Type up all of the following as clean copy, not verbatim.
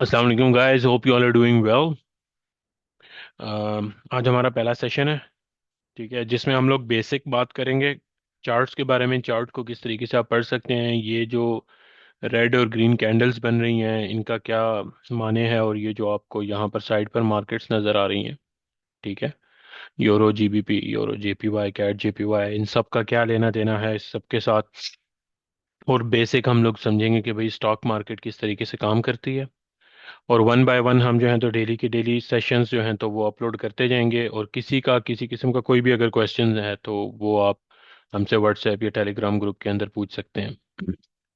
अस्सलाम वालेकुम guys, hope you all are doing well. आज हमारा पहला सेशन है, ठीक है, जिसमें हम लोग बेसिक बात करेंगे चार्ट्स के बारे में। चार्ट को किस तरीके से आप पढ़ सकते हैं, ये जो रेड और ग्रीन कैंडल्स बन रही हैं इनका क्या माने है, और ये जो आपको यहाँ पर साइड पर मार्केट्स नज़र आ रही हैं, ठीक है, euro GBP, euro JPY, CAD JPY, इन सब का क्या लेना देना है इस सब के साथ। और बेसिक हम लोग समझेंगे कि भाई स्टॉक मार्केट किस तरीके से काम करती है। और वन बाय वन हम जो हैं तो डेली के डेली सेशंस जो हैं तो वो अपलोड करते जाएंगे, और किसी का किसी किस्म का कोई भी अगर क्वेश्चन है तो वो आप हमसे व्हाट्सएप या टेलीग्राम ग्रुप के अंदर पूछ सकते हैं,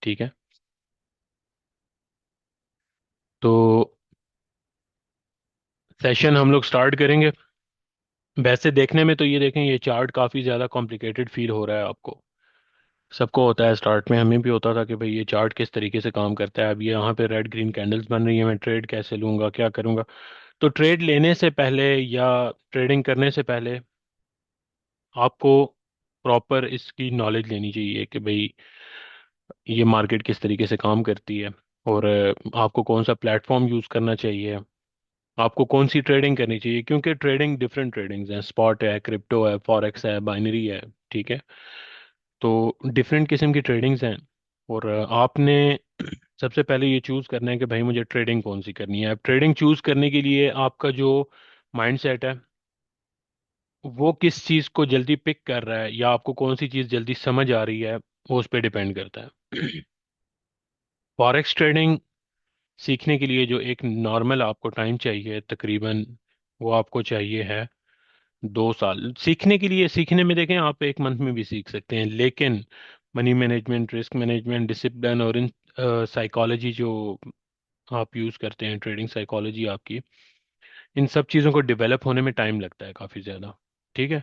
ठीक है। तो सेशन हम लोग स्टार्ट करेंगे। वैसे देखने में तो ये देखें, ये चार्ट काफ़ी ज़्यादा कॉम्प्लिकेटेड फील हो रहा है आपको। सबको होता है, स्टार्ट में हमें भी होता था कि भाई ये चार्ट किस तरीके से काम करता है। अब ये यहाँ पे रेड ग्रीन कैंडल्स बन रही है, मैं ट्रेड कैसे लूंगा, क्या करूंगा। तो ट्रेड लेने से पहले या ट्रेडिंग करने से पहले आपको प्रॉपर इसकी नॉलेज लेनी चाहिए कि भाई ये मार्केट किस तरीके से काम करती है, और आपको कौन सा प्लेटफॉर्म यूज़ करना चाहिए, आपको कौन सी ट्रेडिंग करनी चाहिए। क्योंकि ट्रेडिंग डिफरेंट ट्रेडिंग्स हैं, स्पॉट है, क्रिप्टो है, फॉरेक्स है, बाइनरी है, ठीक है। तो डिफरेंट किस्म की ट्रेडिंग्स हैं, और आपने सबसे पहले ये चूज़ करना है कि भाई मुझे ट्रेडिंग कौन सी करनी है। अब ट्रेडिंग चूज़ करने के लिए आपका जो माइंड सेट है वो किस चीज को जल्दी पिक कर रहा है, या आपको कौन सी चीज जल्दी समझ आ रही है, वो उस पर डिपेंड करता है। फॉरेक्स ट्रेडिंग सीखने के लिए जो एक नॉर्मल आपको टाइम चाहिए तकरीबन, वो आपको चाहिए है 2 साल सीखने के लिए। सीखने में देखें, आप एक मंथ में भी सीख सकते हैं, लेकिन money management, risk management, discipline, और इन साइकोलॉजी जो आप यूज़ करते हैं, ट्रेडिंग साइकोलॉजी आपकी, इन सब चीज़ों को डेवलप होने में टाइम लगता है काफ़ी ज़्यादा, ठीक है।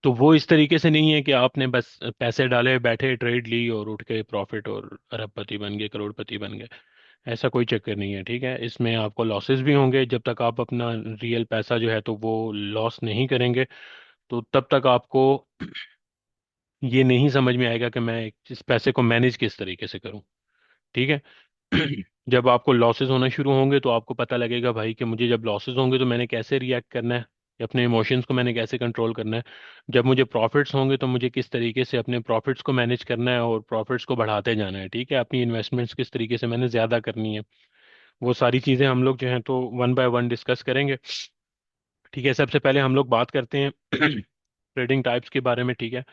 तो वो इस तरीके से नहीं है कि आपने बस पैसे डाले, बैठे, ट्रेड ली और उठ के प्रॉफिट और अरबपति बन गए, करोड़पति बन गए। ऐसा कोई चक्कर नहीं है, ठीक है। इसमें आपको लॉसेस भी होंगे, जब तक आप अपना रियल पैसा जो है तो वो लॉस नहीं करेंगे तो तब तक आपको ये नहीं समझ में आएगा कि मैं इस पैसे को मैनेज किस तरीके से करूं, ठीक है। जब आपको लॉसेस होना शुरू होंगे तो आपको पता लगेगा भाई कि मुझे जब लॉसेस होंगे तो मैंने कैसे रिएक्ट करना है, अपने इमोशंस को मैंने कैसे कंट्रोल करना है। जब मुझे प्रॉफिट्स होंगे तो मुझे किस तरीके से अपने प्रॉफिट्स को मैनेज करना है और प्रॉफिट्स को बढ़ाते जाना है, ठीक है। अपनी इन्वेस्टमेंट्स किस तरीके से मैंने ज़्यादा करनी है, वो सारी चीज़ें हम लोग जो हैं तो वन बाय वन डिस्कस करेंगे, ठीक है। सबसे पहले हम लोग बात करते हैं ट्रेडिंग टाइप्स के बारे में, ठीक है।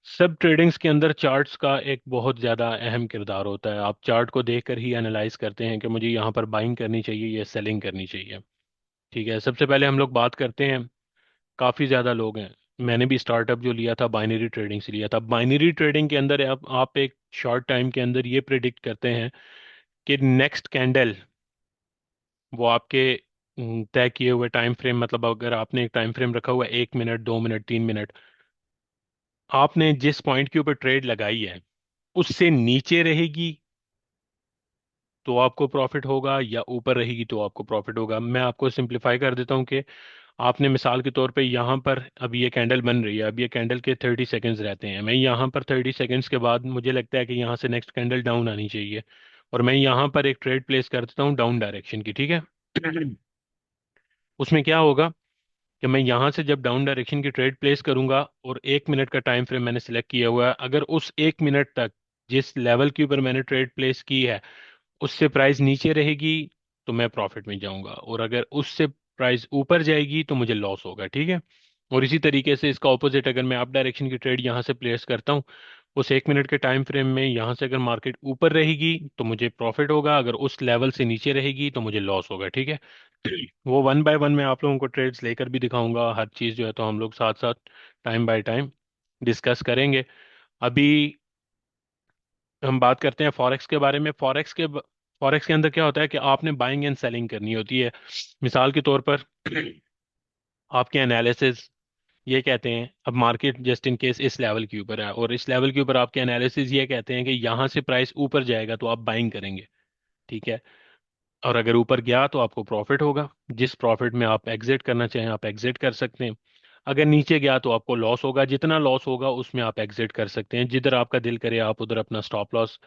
सब ट्रेडिंग्स के अंदर चार्ट्स का एक बहुत ज़्यादा अहम किरदार होता है। आप चार्ट को देखकर ही एनालाइज करते हैं कि मुझे यहाँ पर बाइंग करनी चाहिए या सेलिंग करनी चाहिए, ठीक है। सबसे पहले हम लोग बात करते हैं, काफ़ी ज़्यादा लोग हैं, मैंने भी स्टार्टअप जो लिया था बाइनरी ट्रेडिंग से लिया था। बाइनरी ट्रेडिंग के अंदर आप एक शॉर्ट टाइम के अंदर ये प्रिडिक्ट करते हैं कि नेक्स्ट कैंडल वो आपके तय किए हुए टाइम फ्रेम, मतलब अगर आपने एक टाइम फ्रेम रखा हुआ है 1 मिनट, 2 मिनट, 3 मिनट, आपने जिस पॉइंट के ऊपर ट्रेड लगाई है उससे नीचे रहेगी तो आपको प्रॉफिट होगा, या ऊपर रहेगी तो आपको प्रॉफिट होगा। मैं आपको सिंप्लीफाई कर देता हूँ कि आपने मिसाल के तौर पे यहाँ पर अभी ये कैंडल बन रही है, अभी ये कैंडल के 30 सेकेंड्स रहते हैं, मैं यहाँ पर 30 सेकेंड्स के बाद मुझे लगता है कि यहाँ से नेक्स्ट कैंडल डाउन आनी चाहिए, और मैं यहाँ पर एक ट्रेड प्लेस कर देता हूँ डाउन डायरेक्शन की, ठीक है। उसमें क्या होगा कि मैं यहाँ से जब डाउन डायरेक्शन की ट्रेड प्लेस करूंगा और 1 मिनट का टाइम फ्रेम मैंने सेलेक्ट किया हुआ है, अगर उस 1 मिनट तक जिस लेवल के ऊपर मैंने ट्रेड प्लेस की है उससे प्राइस नीचे रहेगी तो मैं प्रॉफिट में जाऊंगा, और अगर उससे प्राइस ऊपर जाएगी तो मुझे लॉस होगा, ठीक है। और इसी तरीके से इसका ऑपोजिट, अगर मैं अप डायरेक्शन की ट्रेड यहाँ से प्लेस करता हूँ, उस 1 मिनट के टाइम फ्रेम में यहाँ से अगर मार्केट ऊपर रहेगी तो मुझे प्रॉफिट होगा, अगर उस लेवल से नीचे रहेगी तो मुझे लॉस होगा, ठीक है। वो वन बाय वन मैं आप लोगों को ट्रेड्स लेकर भी दिखाऊंगा, हर चीज़ जो है तो हम लोग साथ साथ टाइम बाय टाइम डिस्कस करेंगे। अभी हम बात करते हैं फॉरेक्स के बारे में। फॉरेक्स के अंदर क्या होता है कि आपने बाइंग एंड सेलिंग करनी होती है। मिसाल के तौर पर आपके एनालिसिस ये कहते हैं, अब मार्केट जस्ट इन केस इस लेवल के ऊपर है, और इस लेवल के ऊपर आपके एनालिसिस ये कहते हैं कि यहाँ से प्राइस ऊपर जाएगा तो आप बाइंग करेंगे, ठीक है। और अगर ऊपर गया तो आपको प्रॉफिट होगा, जिस प्रॉफिट में आप एग्जिट करना चाहें आप एग्जिट कर सकते हैं। अगर नीचे गया तो आपको लॉस होगा, जितना लॉस होगा उसमें आप एग्जिट कर सकते हैं, जिधर आपका दिल करे आप उधर अपना स्टॉप लॉस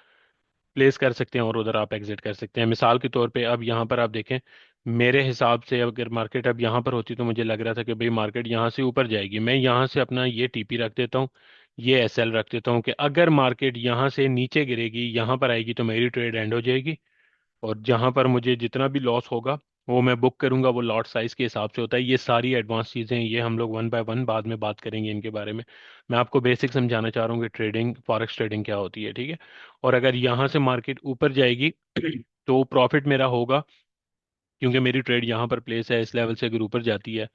प्लेस कर सकते हैं और उधर आप एग्जिट कर सकते हैं। मिसाल के तौर पे अब यहाँ पर आप देखें, मेरे हिसाब से अगर मार्केट अब यहाँ पर होती तो मुझे लग रहा था कि भाई मार्केट यहाँ से ऊपर जाएगी। मैं यहाँ से अपना ये टीपी रख देता हूँ, ये एसएल रख देता हूँ कि अगर मार्केट यहाँ से नीचे गिरेगी, यहाँ पर आएगी, तो मेरी ट्रेड एंड हो जाएगी। और जहां पर मुझे जितना भी लॉस होगा वो मैं बुक करूंगा, वो लॉट साइज के हिसाब से होता है। ये सारी एडवांस चीजें हैं, ये हम लोग वन बाय वन बाद में बात करेंगे इनके बारे में। मैं आपको बेसिक समझाना चाह रहा हूँ कि ट्रेडिंग, फॉरेक्स ट्रेडिंग क्या होती है, ठीक है। और अगर यहाँ से मार्केट ऊपर जाएगी तो प्रॉफिट मेरा होगा, क्योंकि मेरी ट्रेड यहाँ पर प्लेस है। इस लेवल से अगर ऊपर जाती है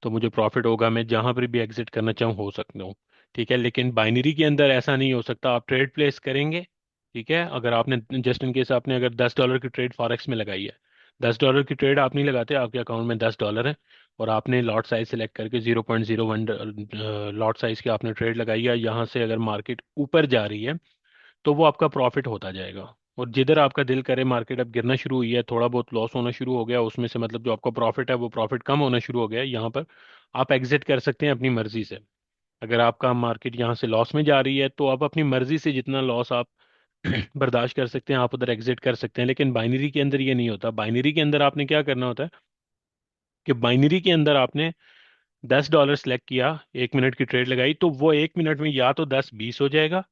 तो मुझे प्रॉफिट होगा, मैं जहां पर भी एग्जिट करना चाहूँ हो सकता हूँ, ठीक है। लेकिन बाइनरी के अंदर ऐसा नहीं हो सकता। आप ट्रेड प्लेस करेंगे, ठीक है। अगर आपने जस्ट इन केस आपने अगर $10 की ट्रेड फॉरेक्स में लगाई है, $10 की ट्रेड आप नहीं लगाते, आपके अकाउंट में $10 है, और आपने लॉट साइज सेलेक्ट करके 0.01 लॉट साइज की आपने ट्रेड लगाई है, यहाँ से अगर मार्केट ऊपर जा रही है तो वो आपका प्रॉफिट होता जाएगा। और जिधर आपका दिल करे मार्केट अब गिरना शुरू हुई है, थोड़ा बहुत लॉस होना शुरू हो गया उसमें से, मतलब जो आपका प्रॉफिट है वो प्रॉफिट कम होना शुरू हो गया है, यहाँ पर आप एग्जिट कर सकते हैं अपनी मर्जी से। अगर आपका मार्केट यहाँ से लॉस में जा रही है तो आप अपनी मर्जी से जितना लॉस आप बर्दाश्त कर सकते हैं आप उधर एग्जिट कर सकते हैं। लेकिन बाइनरी के अंदर ये नहीं होता। बाइनरी के अंदर आपने क्या करना होता है कि बाइनरी के अंदर आपने $10 सेलेक्ट किया, 1 मिनट की ट्रेड लगाई, तो वो 1 मिनट में या तो 10-20 हो जाएगा,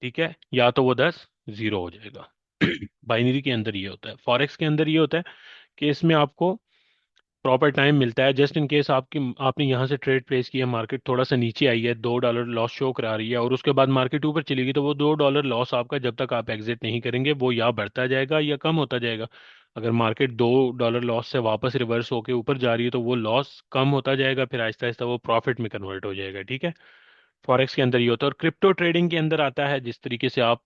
ठीक है, या तो वो 10-0 हो जाएगा। बाइनरी के अंदर ये होता है। फॉरेक्स के अंदर ये होता है कि इसमें आपको प्रॉपर टाइम मिलता है। जस्ट इन केस आपकी आपने यहाँ से ट्रेड प्लेस किया, मार्केट थोड़ा सा नीचे आई है, $2 लॉस शो करा रही है, और उसके बाद मार्केट ऊपर चली गई, तो वो $2 लॉस आपका जब तक आप एग्जिट नहीं करेंगे वो या बढ़ता जाएगा या कम होता जाएगा। अगर मार्केट $2 लॉस से वापस रिवर्स होके ऊपर जा रही है तो वो लॉस कम होता जाएगा, फिर आहिस्ता आहिस्ता वो प्रॉफिट में कन्वर्ट हो जाएगा, ठीक है। फॉरेक्स के अंदर ये होता है। और क्रिप्टो ट्रेडिंग के अंदर आता है जिस तरीके से आप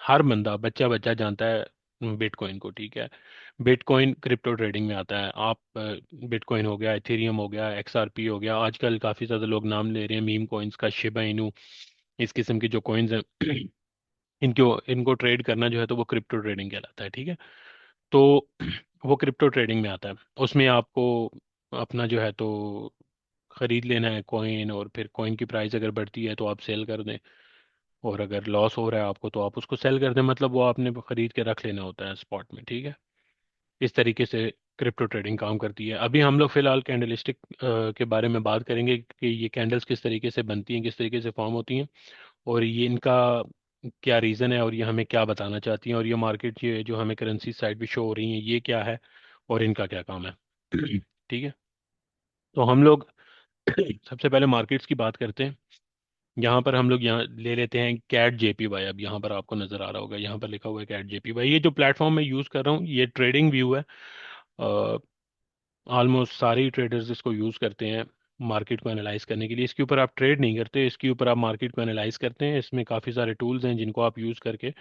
हर बंदा बच्चा बच्चा जानता है बिटकॉइन को, ठीक है। बिटकॉइन क्रिप्टो ट्रेडिंग में आता है। आप बिटकॉइन हो गया, इथेरियम हो गया, एक्सआरपी हो गया, आजकल काफ़ी ज़्यादा लोग नाम ले रहे हैं मीम कॉइन्स का, शिबा इनू, इस किस्म की जो कॉइन्स हैं इनको इनको ट्रेड करना जो है तो वो क्रिप्टो ट्रेडिंग कहलाता है, ठीक है। तो वो क्रिप्टो ट्रेडिंग में आता है। उसमें आपको अपना जो है तो खरीद लेना है कॉइन, और फिर कॉइन की प्राइस अगर बढ़ती है तो आप सेल कर दें, और अगर लॉस हो रहा है आपको तो आप उसको सेल कर दें, मतलब वो आपने खरीद के रख लेना होता है स्पॉट में, ठीक है। इस तरीके से क्रिप्टो ट्रेडिंग काम करती है। अभी हम लोग फिलहाल कैंडलस्टिक के बारे में बात करेंगे कि ये कैंडल्स किस तरीके से बनती हैं, किस तरीके से फॉर्म होती हैं, और ये इनका क्या रीज़न है, और ये हमें क्या बताना चाहती हैं, और ये मार्केट ये जो हमें करेंसी साइड भी शो हो रही हैं ये क्या है, और इनका क्या काम है। ठीक है। तो हम लोग सबसे पहले मार्केट्स की बात करते हैं। यहाँ पर हम लोग यहाँ ले लेते हैं कैट जेपीवाई। अब यहाँ पर आपको नजर आ रहा होगा, यहाँ पर लिखा हुआ है कैट जेपीवाई। ये जो प्लेटफॉर्म मैं यूज़ कर रहा हूँ ये ट्रेडिंग व्यू है। ऑलमोस्ट सारे ट्रेडर्स इसको यूज़ करते हैं मार्केट को एनालाइज करने के लिए। इसके ऊपर आप ट्रेड नहीं करते, इसके ऊपर आप मार्केट को एनालाइज करते हैं। इसमें काफ़ी सारे टूल्स हैं जिनको आप यूज़ करके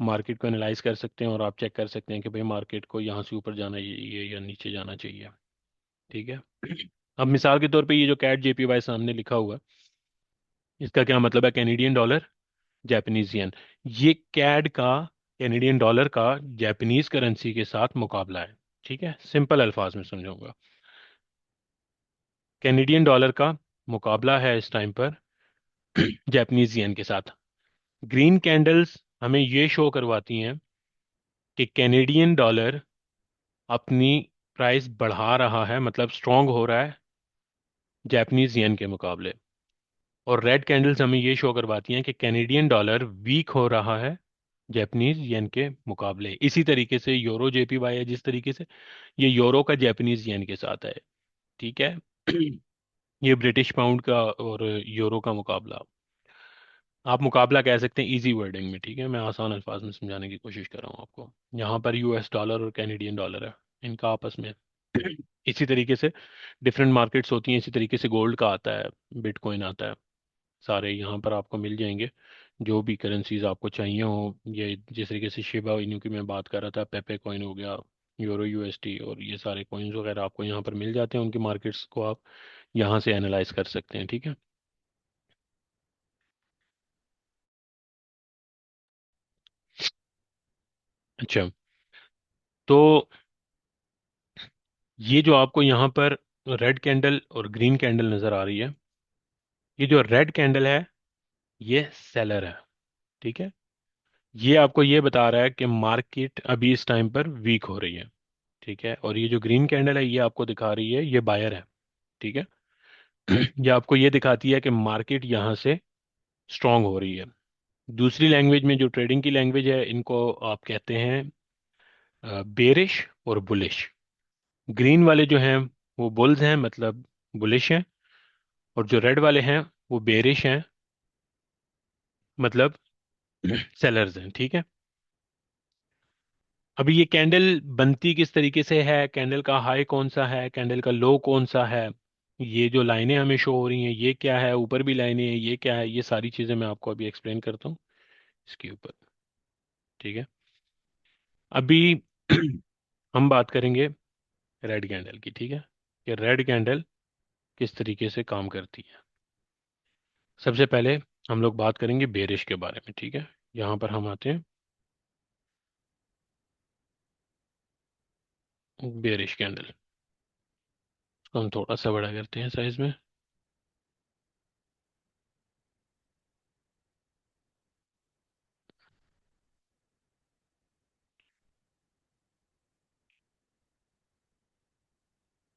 मार्केट को एनालाइज कर सकते हैं, और आप चेक कर सकते हैं कि भाई मार्केट को यहाँ से ऊपर जाना चाहिए या नीचे जाना चाहिए, ठीक है। अब मिसाल के तौर पे ये जो कैट जेपीवाई सामने लिखा हुआ है, इसका क्या मतलब है? Canadian dollar, Japanese yen. ये कैड का, कैनेडियन डॉलर का जापानीज करेंसी के साथ मुकाबला है, ठीक है। सिंपल अल्फाज में समझाऊंगा। कैनेडियन डॉलर का मुकाबला है इस टाइम पर जापानीज येन के साथ। ग्रीन कैंडल्स हमें ये शो करवाती हैं कि कैनेडियन डॉलर अपनी प्राइस बढ़ा रहा है, मतलब स्ट्रांग हो रहा है जापानीज येन के मुकाबले। और रेड कैंडल्स हमें ये शो करवाती हैं कि कैनेडियन डॉलर वीक हो रहा है जापानीज येन के मुकाबले। इसी तरीके से यूरो जेपीवाई है, जिस तरीके से ये यूरो का जापानीज येन के साथ है, ठीक है। ये ब्रिटिश पाउंड का और यूरो का मुकाबला, आप मुकाबला कह सकते हैं इजी वर्डिंग में, ठीक है। मैं आसान अल्फाज में समझाने की कोशिश कर रहा हूँ आपको। यहाँ पर यूएस डॉलर और कैनेडियन डॉलर है, इनका आपस में इसी तरीके से डिफरेंट मार्केट्स होती हैं। इसी तरीके से गोल्ड का आता है, बिटकॉइन आता है, सारे यहाँ पर आपको मिल जाएंगे। जो भी करेंसीज आपको चाहिए हो, ये जिस तरीके से शिबा इनू की मैं बात कर रहा था, पेपे कॉइन हो गया, यूरो यूएसटी, और ये सारे कॉइन्स वगैरह आपको यहाँ पर मिल जाते हैं। उनकी मार्केट्स को आप यहाँ से एनालाइज कर सकते हैं, ठीक है। अच्छा, तो ये जो आपको यहाँ पर रेड कैंडल और ग्रीन कैंडल नज़र आ रही है, ये जो रेड कैंडल है ये सेलर है, ठीक है। ये आपको ये बता रहा है कि मार्केट अभी इस टाइम पर वीक हो रही है। ठीक है, और ये जो ग्रीन कैंडल है ये आपको दिखा रही है ये बायर है। ठीक है। ये आपको ये दिखाती है कि मार्केट यहाँ से स्ट्रांग हो रही है। दूसरी लैंग्वेज में, जो ट्रेडिंग की लैंग्वेज है, इनको आप कहते हैं बेरिश और बुलिश। ग्रीन वाले जो हैं वो बुल्स हैं, मतलब बुलिश हैं। और जो रेड वाले हैं वो बेरिश हैं, मतलब सेलर्स हैं। ठीक है। अभी ये कैंडल बनती किस तरीके से है, कैंडल का हाई कौन सा है, कैंडल का लो कौन सा है, ये जो लाइनें हमें शो हो रही हैं ये क्या है, ऊपर भी लाइनें हैं ये क्या है, ये सारी चीजें मैं आपको अभी एक्सप्लेन करता हूँ इसके ऊपर। ठीक है। अभी हम बात करेंगे रेड कैंडल की। ठीक है, कि रेड कैंडल किस तरीके से काम करती है। सबसे पहले हम लोग बात करेंगे बेरिश के बारे में। ठीक है, यहाँ पर हम आते हैं बेरिश कैंडल। इसको हम थोड़ा सा बड़ा करते हैं साइज में।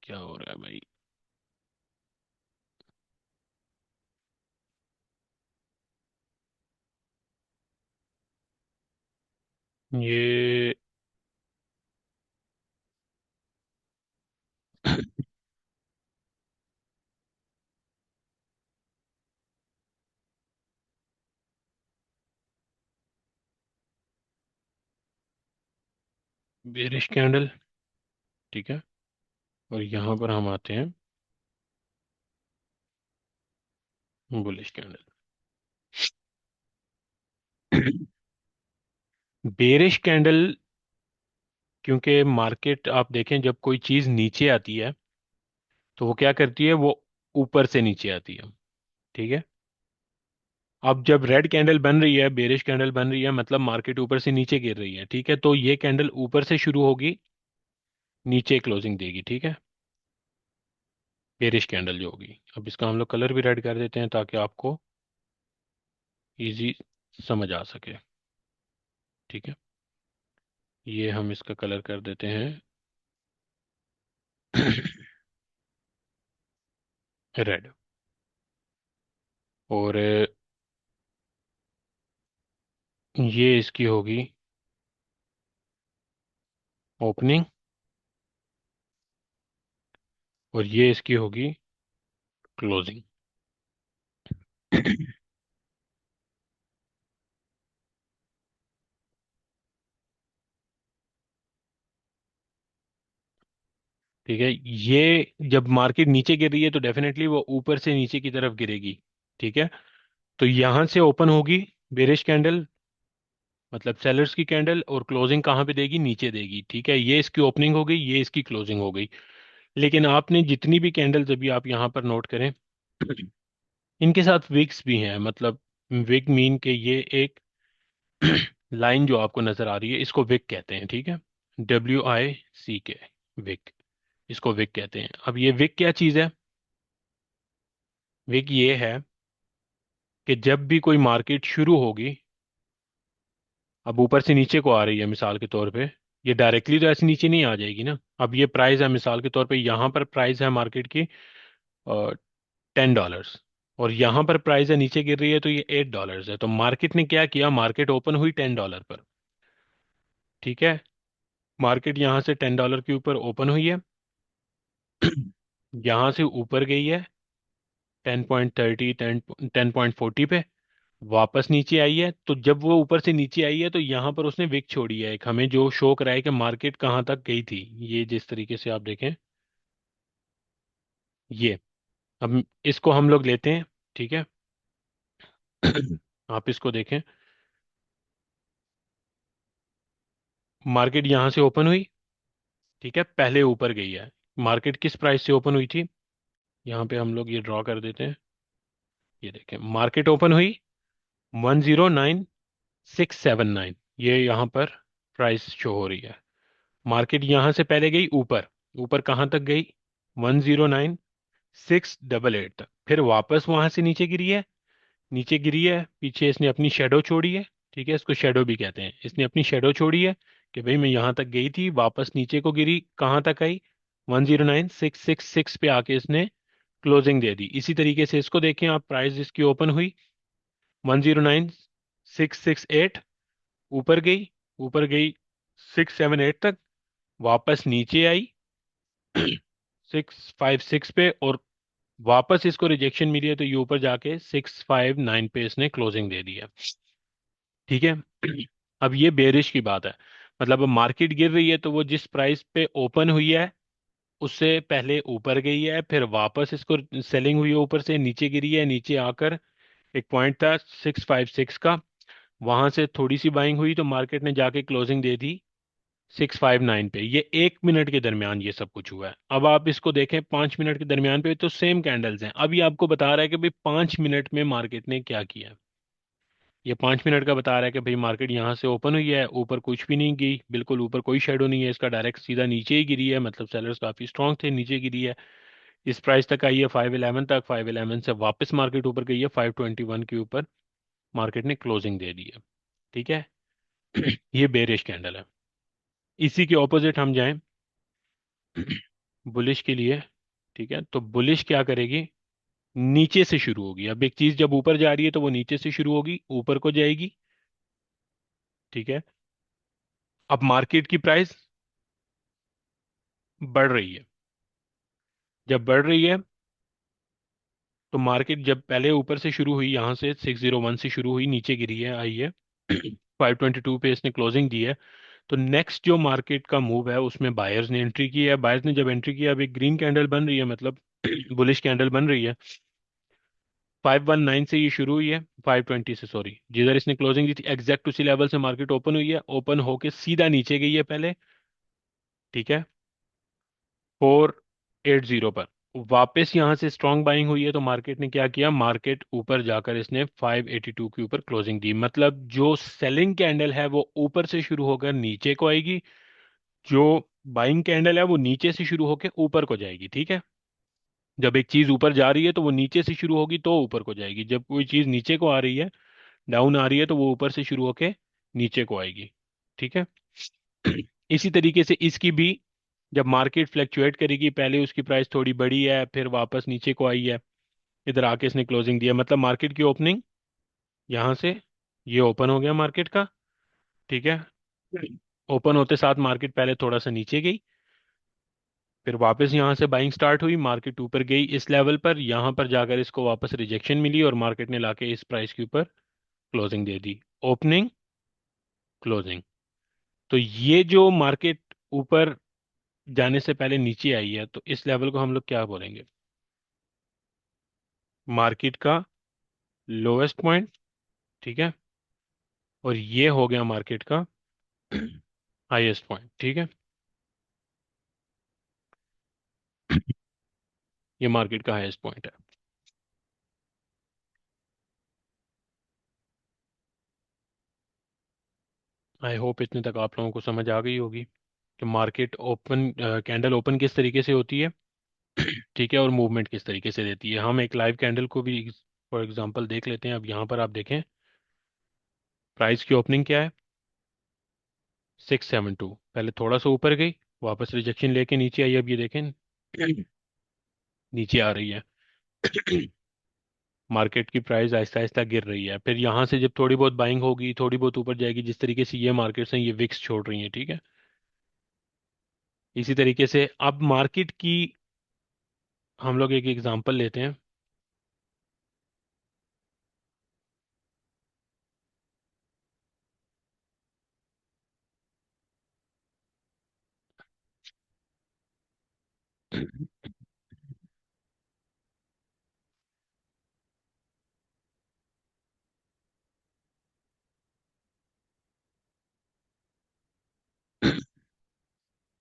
क्या हो रहा है भाई। ये बेरिश कैंडल। ठीक है, और यहाँ पर हम आते हैं बुलिश कैंडल। बेरिश कैंडल, क्योंकि मार्केट आप देखें जब कोई चीज नीचे आती है तो वो क्या करती है, वो ऊपर से नीचे आती है। ठीक है। अब जब रेड कैंडल बन रही है, बेरिश कैंडल बन रही है, मतलब मार्केट ऊपर से नीचे गिर रही है। ठीक है, तो ये कैंडल ऊपर से शुरू होगी, नीचे क्लोजिंग देगी। ठीक है, बेरिश कैंडल जो होगी। अब इसका हम लोग कलर भी रेड कर देते हैं ताकि आपको इजी समझ आ सके। ठीक है, ये हम इसका कलर कर देते हैं रेड। और ये इसकी होगी ओपनिंग, और ये इसकी होगी क्लोजिंग। ठीक है, ये जब मार्केट नीचे गिर रही है तो डेफिनेटली वो ऊपर से नीचे की तरफ गिरेगी। ठीक है, तो यहां से ओपन होगी बेरिश कैंडल, मतलब सेलर्स की कैंडल, और क्लोजिंग कहाँ पे देगी, नीचे देगी। ठीक है, ये इसकी ओपनिंग हो गई, ये इसकी क्लोजिंग हो गई। लेकिन आपने जितनी भी कैंडल्स अभी आप यहाँ पर नोट करें, इनके साथ विक्स भी हैं, मतलब विक मीन के ये एक लाइन जो आपको नजर आ रही है इसको विक कहते हैं। ठीक है, WICK, विक, इसको विक कहते हैं। अब ये विक क्या चीज़ है, विक ये है कि जब भी कोई मार्केट शुरू होगी, अब ऊपर से नीचे को आ रही है मिसाल के तौर पे, ये डायरेक्टली तो ऐसे नीचे नहीं आ जाएगी ना। अब ये प्राइस है मिसाल के तौर पे, यहाँ पर प्राइस है मार्केट की $10, और यहाँ पर प्राइस है नीचे गिर रही है तो ये $8 है। तो मार्केट ने क्या किया, मार्केट ओपन हुई $10 पर। ठीक है, मार्केट यहाँ से $10 के ऊपर ओपन हुई है, यहाँ से ऊपर गई है 10.30, 10.40 पे, वापस नीचे आई है। तो जब वो ऊपर से नीचे आई है तो यहाँ पर उसने विक छोड़ी है एक, हमें जो शो कराए कि मार्केट कहाँ तक गई थी। ये जिस तरीके से आप देखें ये, अब इसको हम लोग लेते हैं। ठीक है, आप इसको देखें, मार्केट यहाँ से ओपन हुई। ठीक है, पहले ऊपर गई है। मार्केट किस प्राइस से ओपन हुई थी, यहाँ पे हम लोग ये ड्रॉ कर देते हैं। ये देखें, मार्केट ओपन हुई 109,679, ये यहाँ पर प्राइस शो हो रही है। मार्केट यहाँ से पहले गई ऊपर, ऊपर कहाँ तक गई, 109,688 तक, फिर वापस वहां से नीचे गिरी है, नीचे गिरी है, पीछे इसने अपनी शेडो छोड़ी है। ठीक है, इसको शेडो भी कहते हैं। इसने अपनी शेडो छोड़ी है कि भाई मैं यहाँ तक गई थी, वापस नीचे को गिरी, कहाँ तक आई, 109,666 पे आके इसने क्लोजिंग दे दी। इसी तरीके से इसको देखें आप, प्राइस इसकी ओपन हुई 109,668, ऊपर गई, ऊपर गई 678 तक, वापस नीचे आई 656 पे, और वापस इसको रिजेक्शन मिली है तो ये ऊपर जाके 659 पे इसने क्लोजिंग दे दी है। ठीक है। अब ये बेरिश की बात है, मतलब अब मार्केट गिर रही है तो वो जिस प्राइस पे ओपन हुई है उससे पहले ऊपर गई है, फिर वापस इसको सेलिंग हुई है, ऊपर से नीचे गिरी है, नीचे आकर एक पॉइंट था 656 का, वहां से थोड़ी सी बाइंग हुई तो मार्केट ने जाके क्लोजिंग दे दी 659 पे। ये 1 मिनट के दरमियान ये सब कुछ हुआ है। अब आप इसको देखें 5 मिनट के दरमियान पे तो सेम कैंडल्स हैं। अभी आपको बता रहा है कि भाई 5 मिनट में मार्केट ने क्या किया है। ये 5 मिनट का बता रहा है कि भाई मार्केट यहाँ से ओपन हुई है, ऊपर कुछ भी नहीं गई, बिल्कुल ऊपर कोई शेडो नहीं है इसका, डायरेक्ट सीधा नीचे ही गिरी है, मतलब सेलर्स काफी स्ट्रांग थे, नीचे गिरी है, इस प्राइस तक आई है 511 तक, 511 से वापस मार्केट ऊपर गई है 521 के ऊपर, मार्केट ने क्लोजिंग दे दी है। ठीक है। ये बेरिश कैंडल है। इसी के ऑपोजिट हम जाएं बुलिश के लिए। ठीक है, तो बुलिश क्या करेगी, नीचे से शुरू होगी। अब एक चीज जब ऊपर जा रही है तो वो नीचे से शुरू होगी, ऊपर को जाएगी। ठीक है। अब मार्केट की प्राइस बढ़ रही है, जब बढ़ रही है तो मार्केट जब पहले ऊपर से शुरू हुई, यहाँ से 601 से शुरू हुई, नीचे गिरी है, आई है 522 पे इसने क्लोजिंग दी है। तो नेक्स्ट जो मार्केट का मूव है उसमें बायर्स ने एंट्री की है। बायर्स ने जब एंट्री किया, अब एक ग्रीन कैंडल बन रही है, मतलब बुलिश कैंडल बन रही है। 519 से ये शुरू हुई है, 520 से, सॉरी, जिधर इसने क्लोजिंग दी थी एग्जैक्ट उसी लेवल से मार्केट ओपन हुई है, ओपन होके सीधा नीचे गई है पहले। ठीक है, 480 पर वापस यहाँ से स्ट्रॉन्ग बाइंग हुई है तो मार्केट ने क्या किया, मार्केट ऊपर जाकर इसने 582 के ऊपर क्लोजिंग दी। मतलब जो सेलिंग कैंडल है वो ऊपर से शुरू होकर नीचे को आएगी, जो बाइंग कैंडल है वो नीचे से शुरू होकर ऊपर को जाएगी। ठीक है, जब एक चीज ऊपर जा रही है तो वो नीचे से शुरू होगी तो ऊपर को जाएगी, जब कोई चीज नीचे को आ रही है, डाउन आ रही है, तो वो ऊपर से शुरू होके नीचे को आएगी। ठीक है। इसी तरीके से इसकी भी, जब मार्केट फ्लैक्चुएट करेगी, पहले उसकी प्राइस थोड़ी बढ़ी है, फिर वापस नीचे को आई है, इधर आके इसने क्लोजिंग दिया, मतलब मार्केट की ओपनिंग यहाँ से, ये ओपन हो गया मार्केट का। ठीक है, ओपन होते साथ मार्केट पहले थोड़ा सा नीचे गई, फिर वापस यहाँ से बाइंग स्टार्ट हुई, मार्केट ऊपर गई इस लेवल पर, यहाँ पर जाकर इसको वापस रिजेक्शन मिली और मार्केट ने लाके इस प्राइस के ऊपर क्लोजिंग दे दी, ओपनिंग क्लोजिंग। तो ये जो मार्केट ऊपर जाने से पहले नीचे आई है, तो इस लेवल को हम लोग क्या बोलेंगे, मार्केट का लोएस्ट पॉइंट। ठीक है, और ये हो गया मार्केट का हाईएस्ट पॉइंट। ठीक है, ये मार्केट का हाईएस्ट पॉइंट है। आई होप इतने तक आप लोगों को समझ आ गई होगी कि मार्केट ओपन, कैंडल ओपन किस तरीके से होती है। ठीक है, और मूवमेंट किस तरीके से देती है। हम एक लाइव कैंडल को भी फॉर एग्जांपल देख लेते हैं। अब यहाँ पर आप देखें, प्राइस की ओपनिंग क्या है, 672, पहले थोड़ा सा ऊपर गई, वापस रिजेक्शन लेके नीचे आई, अब ये देखें नीचे आ रही है। मार्केट की प्राइस आहिस्ता आहिस्ता गिर रही है, फिर यहाँ से जब थोड़ी बहुत बाइंग होगी, थोड़ी बहुत ऊपर जाएगी, जिस तरीके से ये मार्केट्स हैं ये विक्स छोड़ रही हैं। ठीक है, इसी तरीके से अब मार्केट की हम लोग एक एग्जांपल लेते हैं।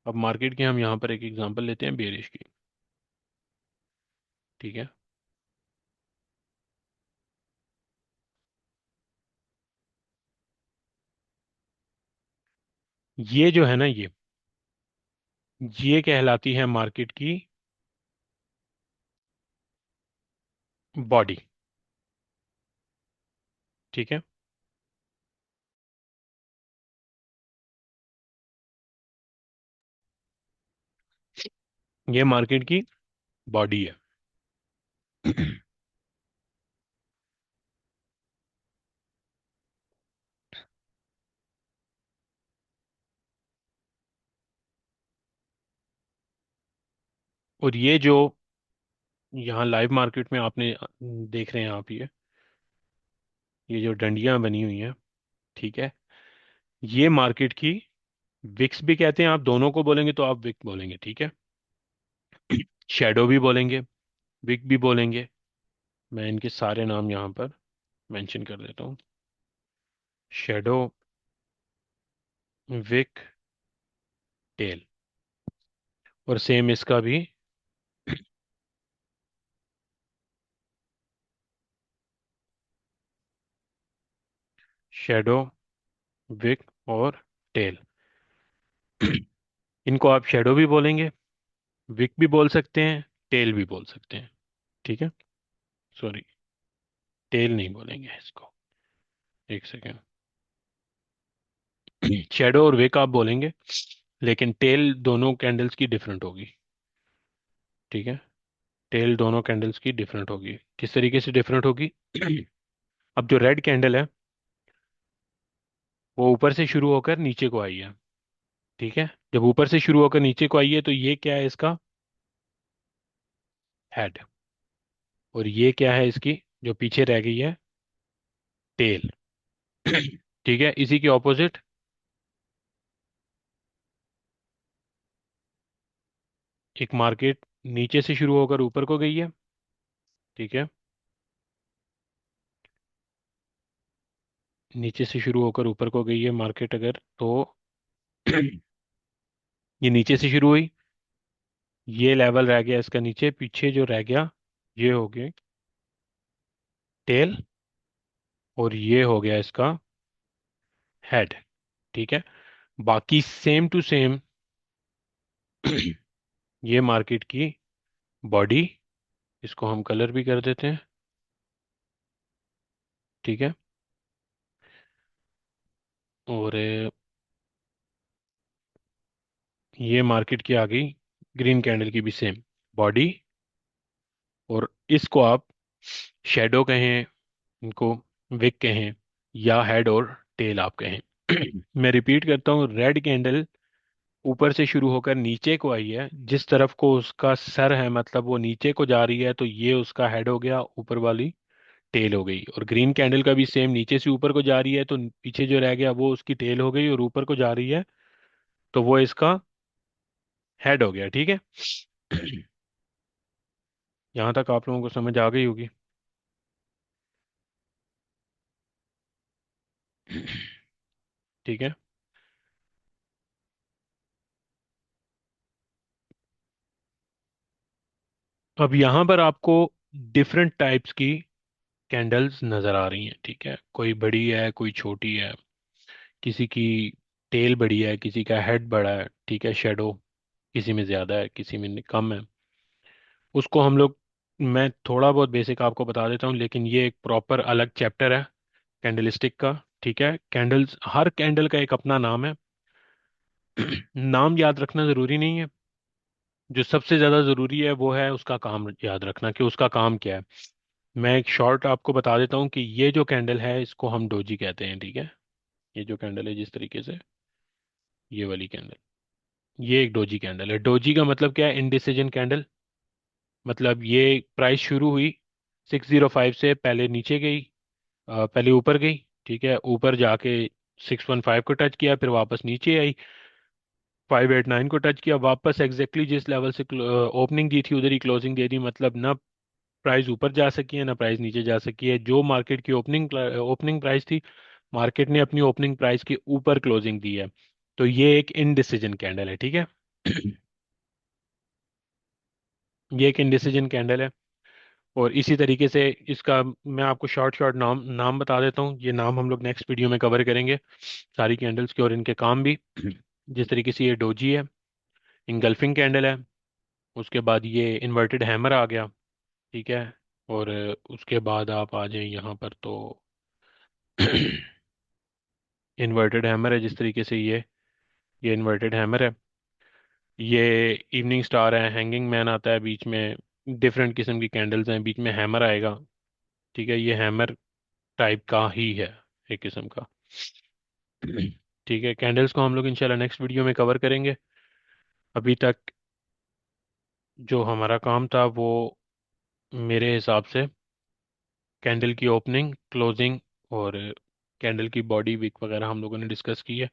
अब मार्केट की हम यहाँ पर एक एग्जांपल लेते हैं बेरिश की। ठीक है, ये जो है ना, ये कहलाती है मार्केट की बॉडी। ठीक है, ये मार्केट की बॉडी है। और ये जो यहाँ लाइव मार्केट में आपने देख रहे हैं आप, ये जो डंडियां बनी हुई हैं, ठीक है, ये मार्केट की विक्स भी कहते हैं। आप दोनों को बोलेंगे तो आप विक बोलेंगे, ठीक है। शेडो भी बोलेंगे, विक भी बोलेंगे। मैं इनके सारे नाम यहाँ पर मेंशन कर देता हूँ। Shadow, wick, tail. और सेम इसका भी। शेडो, विक और टेल। इनको आप शेडो भी बोलेंगे, विक भी बोल सकते हैं, टेल भी बोल सकते हैं, ठीक है। सॉरी, टेल नहीं बोलेंगे इसको। एक सेकेंड। शेडो और विक आप बोलेंगे, लेकिन टेल दोनों कैंडल्स की डिफरेंट होगी, ठीक है। टेल दोनों कैंडल्स की डिफरेंट होगी। किस तरीके से डिफरेंट होगी? अब जो रेड कैंडल है वो ऊपर से शुरू होकर नीचे को आई है, ठीक है। जब ऊपर से शुरू होकर नीचे को आई है तो ये क्या है इसका? हेड। और ये क्या है इसकी जो पीछे रह गई है? टेल। ठीक है, इसी के ऑपोजिट एक मार्केट नीचे से शुरू होकर ऊपर को गई है, ठीक है। नीचे से शुरू होकर ऊपर को गई है मार्केट अगर तो ये नीचे से शुरू हुई, ये लेवल रह गया इसका नीचे, पीछे जो रह गया ये हो गया टेल, और ये हो गया इसका हेड, ठीक है। बाकी सेम टू सेम ये मार्केट की बॉडी, इसको हम कलर भी कर देते हैं, ठीक है। और ये मार्केट की आ गई ग्रीन कैंडल की भी सेम बॉडी। और इसको आप शेडो कहें, इनको विक कहें, या हेड और टेल आप कहें। मैं रिपीट करता हूँ, रेड कैंडल ऊपर से शुरू होकर नीचे को आई है, जिस तरफ को उसका सर है मतलब वो नीचे को जा रही है, तो ये उसका हेड हो गया, ऊपर वाली टेल हो गई। और ग्रीन कैंडल का भी सेम, नीचे से ऊपर को जा रही है तो पीछे जो रह गया वो उसकी टेल हो गई, और ऊपर को जा रही है तो वो इसका हेड हो गया, ठीक है। यहाँ तक आप लोगों को समझ आ गई होगी। ठीक है। अब यहाँ पर आपको डिफरेंट टाइप्स की कैंडल्स नजर आ रही हैं, ठीक है। कोई बड़ी है, कोई छोटी है, किसी की टेल बड़ी है, किसी का हेड बड़ा है, ठीक है। शेडो किसी में ज्यादा है, किसी में कम है। उसको हम लोग, मैं थोड़ा बहुत बेसिक आपको बता देता हूँ, लेकिन ये एक प्रॉपर अलग चैप्टर है कैंडलस्टिक का, ठीक है। कैंडल्स, हर कैंडल का एक अपना नाम है। नाम याद रखना जरूरी नहीं है, जो सबसे ज्यादा जरूरी है वो है उसका काम याद रखना कि उसका काम क्या है। मैं एक शॉर्ट आपको बता देता हूँ कि ये जो कैंडल है इसको हम डोजी कहते हैं, ठीक है। ये जो कैंडल है जिस तरीके से, ये वाली कैंडल, ये एक डोजी कैंडल है। डोजी का मतलब क्या है? Indecision candle. मतलब ये प्राइस शुरू हुई 605 से, पहले नीचे गई, पहले ऊपर गई, ठीक है। ऊपर जाके 615 को टच किया, फिर वापस नीचे आई, 589 को टच किया, वापस एग्जैक्टली जिस लेवल से ओपनिंग दी थी उधर ही क्लोजिंग दे दी। मतलब ना प्राइस ऊपर जा सकी है ना प्राइस नीचे जा सकी है। जो मार्केट की ओपनिंग ओपनिंग प्राइस थी, मार्केट ने अपनी ओपनिंग प्राइस के ऊपर क्लोजिंग दी है। तो ये एक इनडिसीजन कैंडल है, ठीक है। ये एक इनडिसीजन कैंडल है। और इसी तरीके से इसका मैं आपको शॉर्ट शॉर्ट नाम नाम बता देता हूँ। ये नाम हम लोग नेक्स्ट वीडियो में कवर करेंगे, सारी कैंडल्स के और इनके काम भी। जिस तरीके से ये डोजी है, इंगल्फिंग कैंडल है। उसके बाद ये इन्वर्टेड हैमर आ गया, ठीक है। और उसके बाद आप आ जाएं यहाँ पर तो इन्वर्टेड हैमर है जिस तरीके से ये इन्वर्टेड हैमर है। ये इवनिंग स्टार है, हैंगिंग मैन आता है बीच में, डिफरेंट किस्म की कैंडल्स हैं, बीच में हैमर आएगा। ठीक है, ये हैमर टाइप का ही है, एक किस्म का। ठीक है, कैंडल्स को हम लोग इंशाल्लाह नेक्स्ट वीडियो में कवर करेंगे। अभी तक जो हमारा काम था वो मेरे हिसाब से कैंडल की ओपनिंग, क्लोजिंग और कैंडल की बॉडी विक वगैरह हम लोगों ने डिस्कस की है।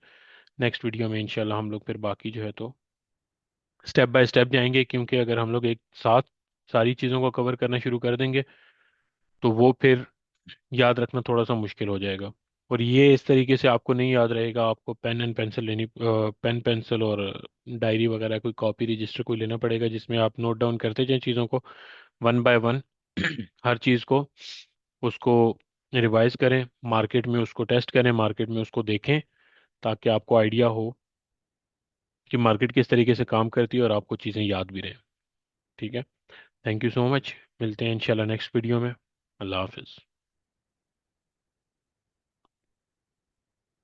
नेक्स्ट वीडियो में इंशाल्लाह हम लोग फिर बाकी जो है तो स्टेप बाय स्टेप जाएंगे, क्योंकि अगर हम लोग एक साथ सारी चीज़ों को कवर करना शुरू कर देंगे तो वो फिर याद रखना थोड़ा सा मुश्किल हो जाएगा। और ये इस तरीके से आपको नहीं याद रहेगा, आपको पेन एंड पेंसिल लेनी, पेन पेंसिल और डायरी वगैरह कोई कॉपी रजिस्टर कोई लेना पड़ेगा, जिसमें आप नोट डाउन करते जाएं चीज़ों को वन बाय वन। हर चीज़ को उसको रिवाइज करें, मार्केट में उसको टेस्ट करें, मार्केट में उसको देखें, ताकि आपको आइडिया हो कि मार्केट किस तरीके से काम करती है और आपको चीज़ें याद भी रहें। ठीक है, थैंक यू सो मच। मिलते हैं इंशाल्लाह नेक्स्ट वीडियो में। अल्लाह हाफिज़।